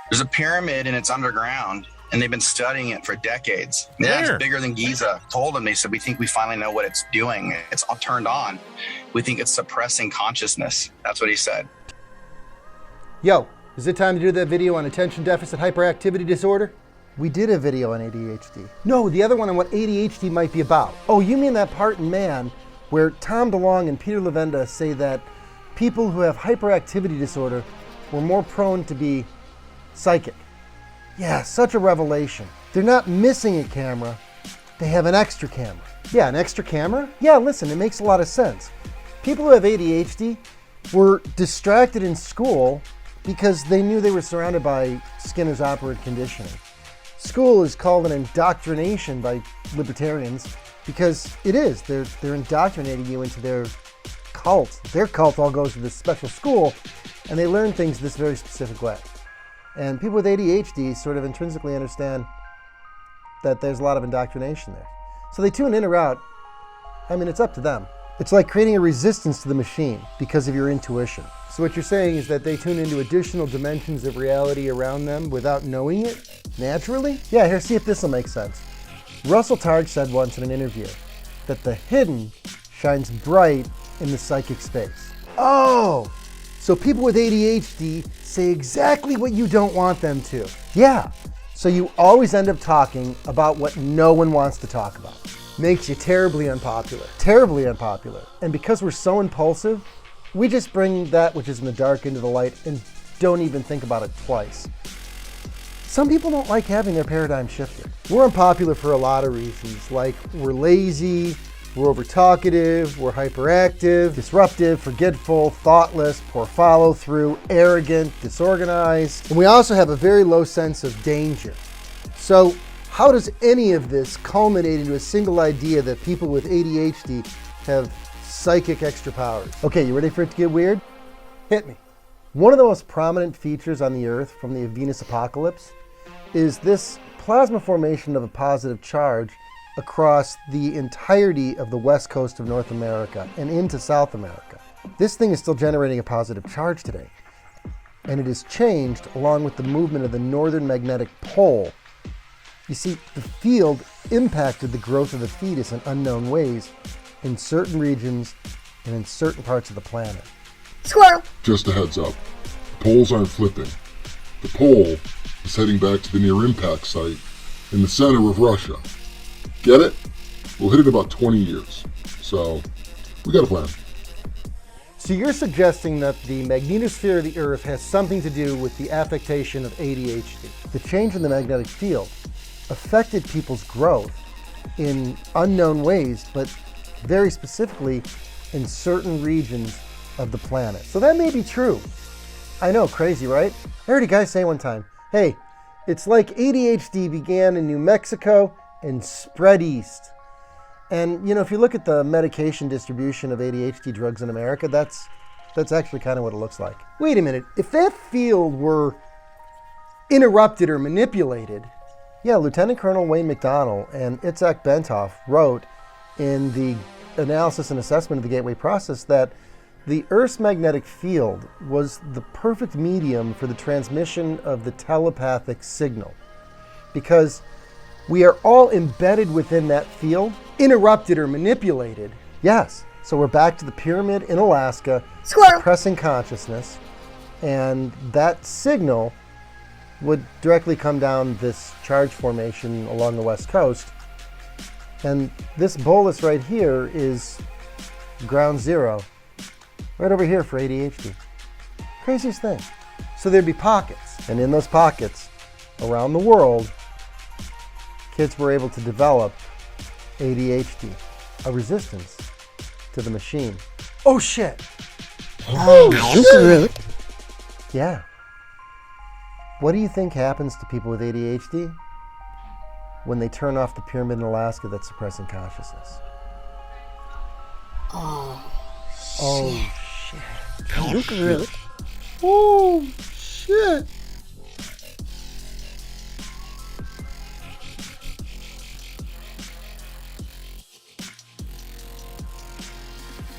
There's a pyramid and it's underground, and they've been studying it for decades. Yeah, it's bigger than Giza. Told them, they said, we think we finally know what it's doing. It's all turned on. We think it's suppressing consciousness. That's what he said. Yo, is it time to do that video on attention deficit hyperactivity disorder? We did a video on ADHD. No, the other one on what ADHD might be about. Oh, you mean that part in Man where Tom DeLonge and Peter Levenda say that people who have hyperactivity disorder were more prone to be psychic. Yeah, such a revelation. They're not missing a camera, they have an extra camera. Yeah, an extra camera? Yeah, listen, it makes a lot of sense. People who have ADHD were distracted in school because they knew they were surrounded by Skinner's operant conditioning. School is called an indoctrination by libertarians because it is. They're indoctrinating you into their cult. Their cult all goes to this special school and they learn things this very specific way. And people with ADHD sort of intrinsically understand that there's a lot of indoctrination there. So they tune in or out. I mean, it's up to them. It's like creating a resistance to the machine because of your intuition. So what you're saying is that they tune into additional dimensions of reality around them without knowing it, naturally? Yeah, here, see if this will make sense. Russell Targ said once in an interview that the hidden shines bright in the psychic space. Oh, so people with ADHD say exactly what you don't want them to. Yeah, so you always end up talking about what no one wants to talk about. Makes you terribly unpopular. Terribly unpopular. And because we're so impulsive, we just bring that which is in the dark into the light and don't even think about it twice. Some people don't like having their paradigm shifted. We're unpopular for a lot of reasons, like we're lazy, we're over-talkative, we're hyperactive, disruptive, forgetful, thoughtless, poor follow-through, arrogant, disorganized. And we also have a very low sense of danger. So how does any of this culminate into a single idea that people with ADHD have psychic extra powers? Okay, you ready for it to get weird? Hit me. One of the most prominent features on the Earth from the Venus apocalypse is this plasma formation of a positive charge across the entirety of the west coast of North America and into South America. This thing is still generating a positive charge today, and it is changed along with the movement of the northern magnetic pole. You see, the field impacted the growth of the fetus in unknown ways in certain regions and in certain parts of the planet. Squirrel! Just a heads up, the poles aren't flipping. The pole is heading back to the near impact site in the center of Russia. Get it? We'll hit it in about 20 years. So, we got a plan. So you're suggesting that the magnetosphere of the Earth has something to do with the affectation of ADHD. The change in the magnetic field affected people's growth in unknown ways, but very specifically in certain regions of the planet. So that may be true. I know, crazy, right? I heard a guy say one time, hey, it's like ADHD began in New Mexico and spread east. And you know, if you look at the medication distribution of ADHD drugs in America, that's actually kind of what it looks like. Wait a minute, if that field were interrupted or manipulated, yeah, Lieutenant Colonel Wayne McDonnell and Itzhak Bentov wrote in the analysis and assessment of the Gateway process that the Earth's magnetic field was the perfect medium for the transmission of the telepathic signal, because we are all embedded within that field, interrupted or manipulated. Yes, so we're back to the pyramid in Alaska, Squirrel! Suppressing consciousness, and that signal would directly come down this charge formation along the west coast. And this bolus right here is ground zero, right over here for ADHD. Craziest thing. So there'd be pockets, and in those pockets around the world, kids were able to develop ADHD, a resistance to the machine. Oh shit! Oh, shit! Yeah. What do you think happens to people with ADHD when they turn off the pyramid in Alaska that's suppressing consciousness? Oh, Oh shit. shit! Oh shit!